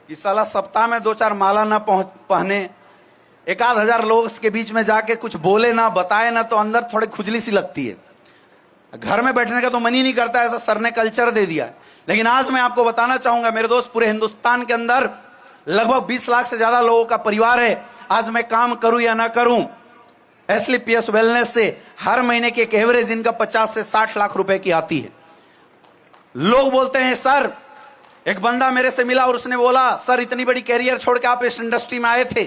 कि साला सप्ताह में 2-4 माला ना पहने, 1-आध हजार लोग के बीच में जाके कुछ बोले ना, बताए ना, तो अंदर थोड़ी खुजली सी लगती है। घर में बैठने का तो मन ही नहीं करता, ऐसा सर ने कल्चर दे दिया। लेकिन आज मैं आपको बताना चाहूंगा मेरे दोस्त, पूरे हिंदुस्तान के अंदर लगभग 20 लाख से ज्यादा लोगों का परिवार है। आज मैं काम करूं या ना करूं, एसलीपीएस वेलनेस से हर महीने की एक एवरेज इनकम 50 से 60 लाख रुपए की आती है। लोग बोलते हैं सर, एक बंदा मेरे से मिला और उसने बोला सर इतनी बड़ी कैरियर छोड़ के आप इस इंडस्ट्री में आए थे,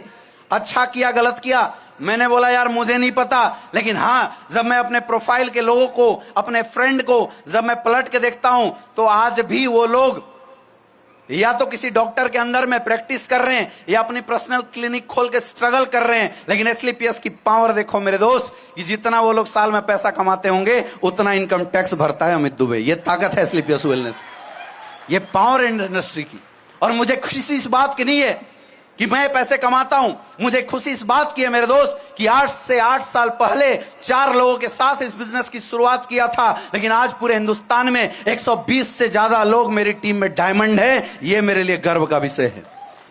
अच्छा किया गलत किया? मैंने बोला यार मुझे नहीं पता, लेकिन हाँ जब मैं अपने प्रोफाइल के लोगों को, अपने फ्रेंड को जब मैं पलट के देखता हूं तो आज भी वो लोग या तो किसी डॉक्टर के अंदर में प्रैक्टिस कर रहे हैं या अपनी पर्सनल क्लिनिक खोल के स्ट्रगल कर रहे हैं। लेकिन एसलीपीएस की पावर देखो मेरे दोस्त, कि जितना वो लोग साल में पैसा कमाते होंगे उतना इनकम टैक्स भरता है अमित दुबे। ये ताकत है एसलीपीएस वेलनेस, ये पावर इंडस्ट्री की। और मुझे खुशी इस बात की नहीं है कि मैं पैसे कमाता हूं, मुझे खुशी इस बात की है मेरे दोस्त कि 8 से 8 साल पहले 4 लोगों के साथ इस बिजनेस की शुरुआत किया था, लेकिन आज पूरे हिंदुस्तान में 120 से ज्यादा लोग मेरी टीम में डायमंड है। ये मेरे लिए गर्व का विषय है,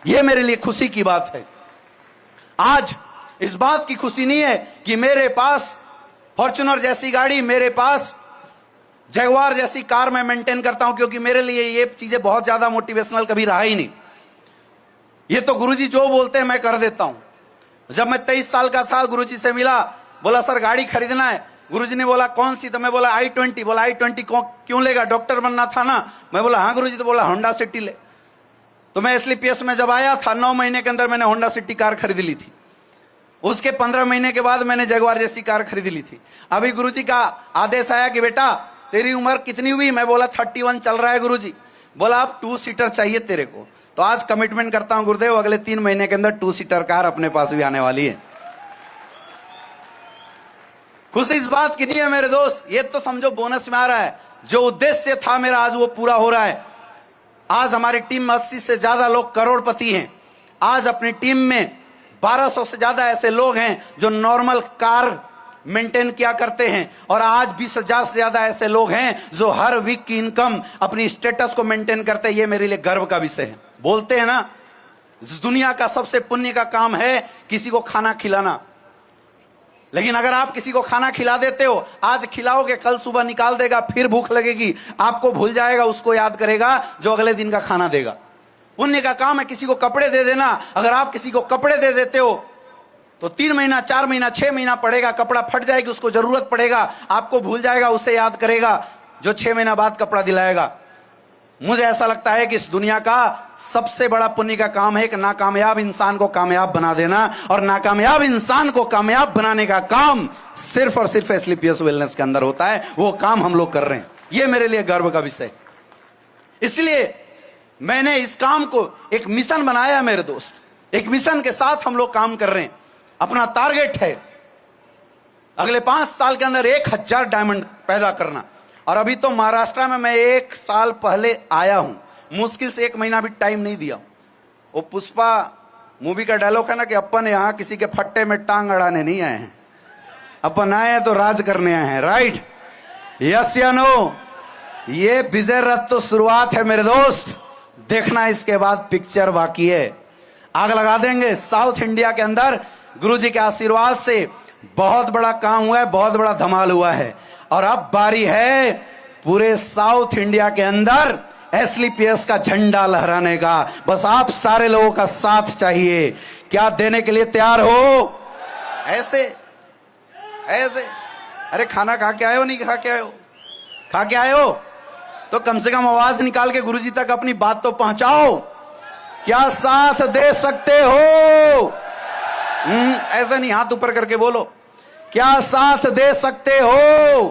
ये मेरे लिए खुशी की बात है। आज इस बात की खुशी नहीं है कि मेरे पास फॉर्च्यूनर जैसी गाड़ी, मेरे पास जगुआर जैसी कार मैं मेंटेन करता हूं, क्योंकि मेरे लिए ये चीजें बहुत ज्यादा मोटिवेशनल कभी रहा ही नहीं। ये तो गुरुजी जो बोलते हैं मैं कर देता हूं। जब मैं 23 साल का था गुरुजी से मिला, बोला सर गाड़ी खरीदना है। गुरुजी ने बोला कौन सी? तो मैं बोला i20। बोला i20 क्यों लेगा, डॉक्टर बनना था ना? मैं बोला हाँ गुरुजी। तो बोला होंडा सिटी ले। तो मैं एसलीपीएस में जब आया था 9 महीने के अंदर मैंने होंडा सिटी कार खरीद ली थी। उसके 15 महीने के बाद मैंने जगुआर जैसी कार खरीद ली थी। अभी गुरुजी का आदेश आया कि बेटा तेरी उम्र कितनी हुई? मैं बोला 31 चल रहा है गुरुजी। बोला अब 2 सीटर चाहिए तेरे को। तो आज कमिटमेंट करता हूं गुरुदेव, अगले 3 महीने के अंदर 2 सीटर कार अपने पास भी आने वाली है। खुशी इस बात की नहीं है मेरे दोस्त, ये तो समझो बोनस में आ रहा है। जो उद्देश्य था मेरा आज वो पूरा हो रहा है। आज हमारी टीम में 80 से ज्यादा लोग करोड़पति हैं। आज अपनी टीम में 1200 से ज्यादा ऐसे लोग हैं जो नॉर्मल कार मेंटेन किया करते हैं, और आज 20,000 से ज्यादा ऐसे लोग हैं जो हर वीक की इनकम अपनी स्टेटस को मेंटेन करते हैं। ये मेरे लिए गर्व का विषय है। बोलते हैं ना दुनिया का सबसे पुण्य का काम है किसी को खाना खिलाना, लेकिन अगर आप किसी को खाना खिला देते हो, आज खिलाओगे कल सुबह निकाल देगा, फिर भूख लगेगी, आपको भूल जाएगा, उसको याद करेगा जो अगले दिन का खाना देगा। पुण्य का काम है किसी को कपड़े दे देना। अगर आप किसी को कपड़े दे देते हो तो 3 महीना 4 महीना 6 महीना पड़ेगा, कपड़ा फट जाएगी, उसको जरूरत पड़ेगा, आपको भूल जाएगा, उसे याद करेगा जो 6 महीना बाद कपड़ा दिलाएगा। मुझे ऐसा लगता है कि इस दुनिया का सबसे बड़ा पुण्य का काम है कि नाकामयाब इंसान को कामयाब बना देना, और नाकामयाब इंसान को कामयाब बनाने का काम सिर्फ और सिर्फ एसलीपीएस वेलनेस के अंदर होता है। वो काम हम लोग कर रहे हैं, ये मेरे लिए गर्व का विषय। इसलिए मैंने इस काम को एक मिशन बनाया मेरे दोस्त। एक मिशन के साथ हम लोग काम कर रहे हैं। अपना टारगेट है अगले 5 साल के अंदर 1000 डायमंड पैदा करना। और अभी तो महाराष्ट्र में मैं 1 साल पहले आया हूं, मुश्किल से 1 महीना भी टाइम नहीं दिया। वो पुष्पा मूवी का डायलॉग है ना कि अपन यहां किसी के फट्टे में टांग अड़ाने नहीं आए हैं, अपन आए हैं तो राज करने आए हैं। राइट? यस या नो? ये विजय रथ तो शुरुआत है मेरे दोस्त, देखना इसके बाद पिक्चर बाकी है। आग लगा देंगे। साउथ इंडिया के अंदर गुरुजी के आशीर्वाद से बहुत बड़ा काम हुआ है, बहुत बड़ा धमाल हुआ है। और अब बारी है पूरे साउथ इंडिया के अंदर एसलीपीएस का झंडा लहराने का। बस आप सारे लोगों का साथ चाहिए। क्या देने के लिए तैयार हो? ऐसे ऐसे अरे खाना खा के आए हो? नहीं खा के आए हो? खा के आए हो तो कम से कम आवाज निकाल के गुरुजी तक अपनी बात तो पहुंचाओ। क्या साथ दे सकते हो? ऐसा नहीं, हाथ ऊपर करके बोलो। क्या साथ दे सकते हो?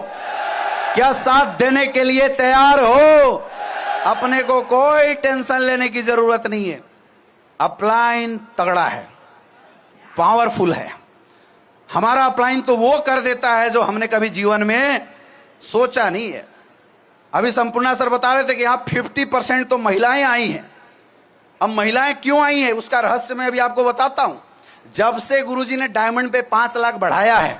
क्या साथ देने के लिए तैयार हो? अपने को कोई टेंशन लेने की जरूरत नहीं है। अपलाइन तगड़ा है, पावरफुल है। हमारा अपलाइन तो वो कर देता है जो हमने कभी जीवन में सोचा नहीं है। अभी संपूर्णा सर बता रहे थे कि यहाँ 50% तो महिलाएं आई हैं। अब महिलाएं क्यों आई हैं उसका रहस्य मैं अभी आपको बताता हूं। जब से गुरुजी ने डायमंड पे 5 लाख बढ़ाया है,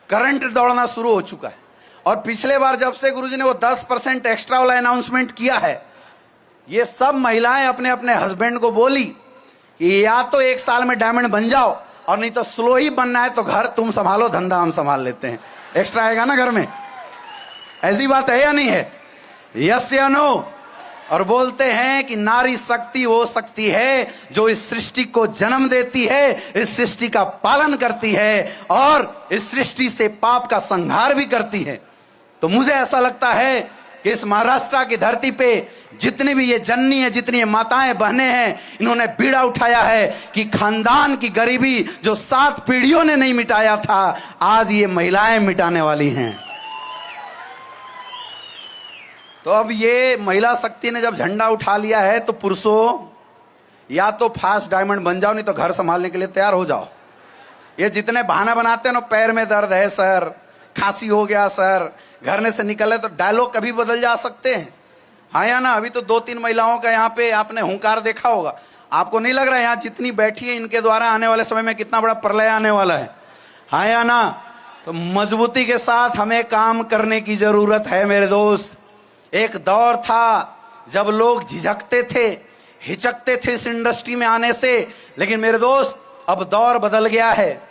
करंट दौड़ना शुरू हो चुका है। और पिछले बार जब से गुरुजी ने वो 10% एक्स्ट्रा वाला अनाउंसमेंट किया है, ये सब महिलाएं अपने अपने हस्बैंड को बोली कि या तो 1 साल में डायमंड बन जाओ, और नहीं तो स्लो ही बनना है तो घर तुम संभालो, धंधा हम संभाल लेते हैं। एक्स्ट्रा आएगा ना घर में। ऐसी बात है या नहीं है? यस या नो? और बोलते हैं कि नारी शक्ति वो शक्ति है जो इस सृष्टि को जन्म देती है, इस सृष्टि का पालन करती है और इस सृष्टि से पाप का संहार भी करती है। तो मुझे ऐसा लगता है कि इस महाराष्ट्र की धरती पे जितनी भी ये जननी है, जितनी ये माताएं बहनें हैं, इन्होंने बीड़ा उठाया है कि खानदान की गरीबी जो 7 पीढ़ियों ने नहीं मिटाया था, आज ये महिलाएं मिटाने वाली हैं। तो अब ये महिला शक्ति ने जब झंडा उठा लिया है तो पुरुषों, या तो फास्ट डायमंड बन जाओ, नहीं तो घर संभालने के लिए तैयार हो जाओ। ये जितने बहाना बनाते हैं ना, पैर में दर्द है सर, खांसी हो गया सर, घर से निकले, तो डायलॉग कभी बदल जा सकते हैं। हाँ या ना? अभी तो 2-3 महिलाओं का यहाँ पे आपने हुंकार देखा होगा। आपको नहीं लग रहा है यहाँ जितनी बैठी है इनके द्वारा आने वाले समय में कितना बड़ा प्रलय आने वाला है? हाँ या ना? तो मजबूती के साथ हमें काम करने की जरूरत है मेरे दोस्त। एक दौर था जब लोग झिझकते थे, हिचकते थे इस इंडस्ट्री में आने से, लेकिन मेरे दोस्त अब दौर बदल गया है।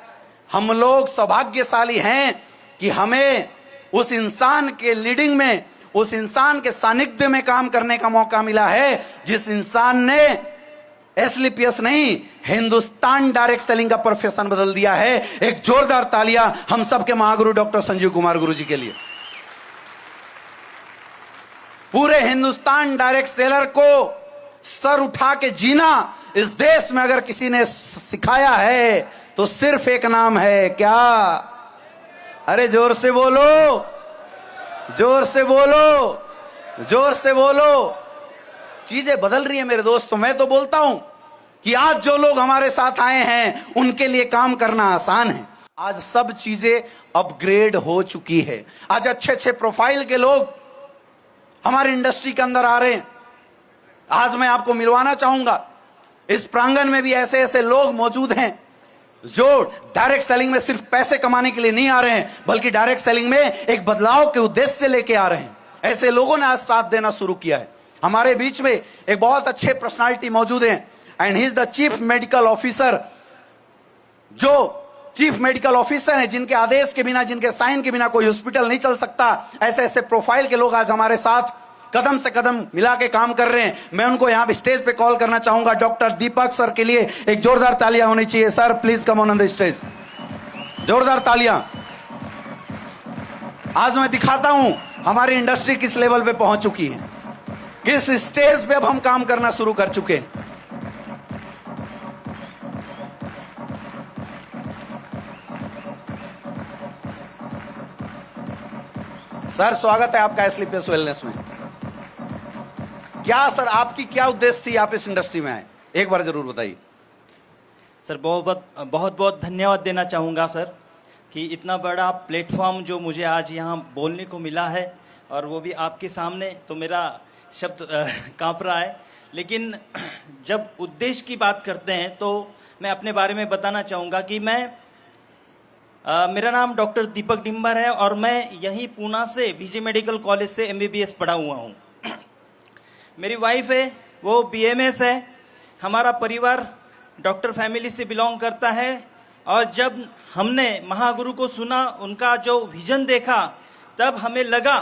हम लोग सौभाग्यशाली हैं कि हमें उस इंसान के लीडिंग में, उस इंसान के सानिध्य में काम करने का मौका मिला है जिस इंसान ने एसलीपीएस नहीं, हिंदुस्तान डायरेक्ट सेलिंग का प्रोफेशन बदल दिया है। एक जोरदार तालियां हम सबके महागुरु डॉक्टर संजीव कुमार गुरु जी के लिए। पूरे हिंदुस्तान डायरेक्ट सेलर को सर उठा के जीना इस देश में अगर किसी ने सिखाया है तो सिर्फ एक नाम है, क्या? अरे जोर से बोलो, जोर से बोलो, जोर से बोलो। चीजें बदल रही है मेरे दोस्तों। मैं तो बोलता हूं कि आज जो लोग हमारे साथ आए हैं उनके लिए काम करना आसान है। आज सब चीजें अपग्रेड हो चुकी है। आज अच्छे अच्छे प्रोफाइल के लोग हमारी इंडस्ट्री के अंदर आ रहे हैं। आज मैं आपको मिलवाना चाहूंगा, इस प्रांगण में भी ऐसे ऐसे लोग मौजूद हैं जो डायरेक्ट सेलिंग में सिर्फ पैसे कमाने के लिए नहीं आ रहे हैं, बल्कि डायरेक्ट सेलिंग में एक बदलाव के उद्देश्य से लेके आ रहे हैं। ऐसे लोगों ने आज साथ देना शुरू किया है। हमारे बीच में एक बहुत अच्छे पर्सनालिटी मौजूद हैं, and he is the chief medical officer. जो चीफ मेडिकल ऑफिसर हैं, जिनके आदेश के बिना, जिनके साइन के बिना कोई हॉस्पिटल नहीं चल सकता, ऐसे ऐसे प्रोफाइल के लोग आज हमारे साथ कदम से कदम मिला के काम कर रहे हैं। मैं उनको यहां पे स्टेज पे कॉल करना चाहूंगा। डॉक्टर दीपक सर के लिए एक जोरदार तालियां होनी चाहिए। Sir please come on the stage, जोरदार तालियां। आज मैं दिखाता हूं हमारी इंडस्ट्री किस लेवल पे पहुंच चुकी है, किस स्टेज पे अब हम काम करना शुरू कर चुके हैं। सर स्वागत है आपका एसलीपीएस वेलनेस में। क्या सर आपकी क्या उद्देश्य थी, आप इस इंडस्ट्री में आए, एक बार जरूर बताइए। सर बहुत बहुत धन्यवाद देना चाहूँगा सर कि इतना बड़ा प्लेटफॉर्म जो मुझे आज यहाँ बोलने को मिला है, और वो भी आपके सामने, तो मेरा शब्द कांप रहा है। लेकिन जब उद्देश्य की बात करते हैं तो मैं अपने बारे में बताना चाहूँगा कि मेरा नाम डॉक्टर दीपक डिम्बर है और मैं यहीं पूना से बीजे मेडिकल कॉलेज से एमबीबीएस पढ़ा हुआ हूँ। मेरी वाइफ है वो बीएमएस है। हमारा परिवार डॉक्टर फैमिली से बिलोंग करता है। और जब हमने महागुरु को सुना, उनका जो विजन देखा, तब हमें लगा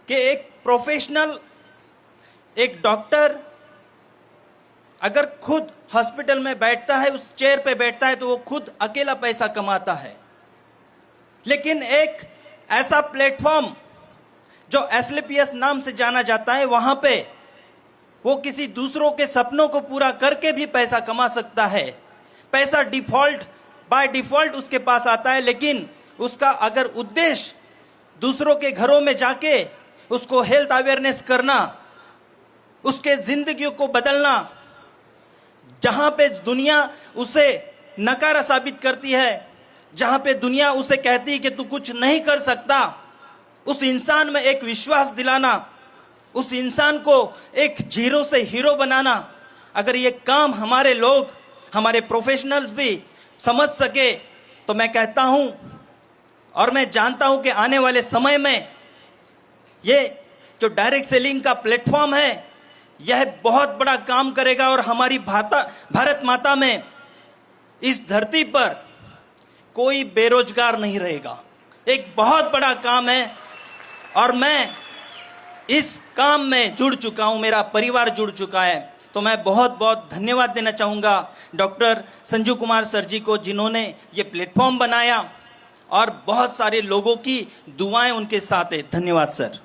कि एक प्रोफेशनल, एक डॉक्टर अगर खुद हॉस्पिटल में बैठता है, उस चेयर पे बैठता है, तो वो खुद अकेला पैसा कमाता है। लेकिन एक ऐसा प्लेटफॉर्म जो एसलीपीएस नाम से जाना जाता है, वहां पे वो किसी दूसरों के सपनों को पूरा करके भी पैसा कमा सकता है। पैसा बाय डिफॉल्ट उसके पास आता है, लेकिन उसका अगर उद्देश्य दूसरों के घरों में जाके उसको हेल्थ अवेयरनेस करना, उसके जिंदगियों को बदलना, जहां पे दुनिया उसे नकारा साबित करती है, जहां पे दुनिया उसे कहती है कि तू कुछ नहीं कर सकता, उस इंसान में एक विश्वास दिलाना, उस इंसान को एक जीरो से हीरो बनाना, अगर ये काम हमारे लोग, हमारे प्रोफेशनल्स भी समझ सके, तो मैं कहता हूं और मैं जानता हूं कि आने वाले समय में ये जो डायरेक्ट सेलिंग का प्लेटफॉर्म है, यह बहुत बड़ा काम करेगा और हमारी भारत माता में, इस धरती पर कोई बेरोजगार नहीं रहेगा। एक बहुत बड़ा काम है और मैं इस काम में जुड़ चुका हूं, मेरा परिवार जुड़ चुका है। तो मैं बहुत बहुत धन्यवाद देना चाहूंगा डॉक्टर संजू कुमार सर जी को, जिन्होंने ये प्लेटफॉर्म बनाया और बहुत सारे लोगों की दुआएं उनके साथ है। धन्यवाद सर।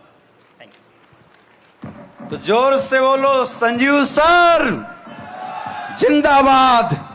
Thank you. तो जोर से बोलो संजीव सर जिंदाबाद।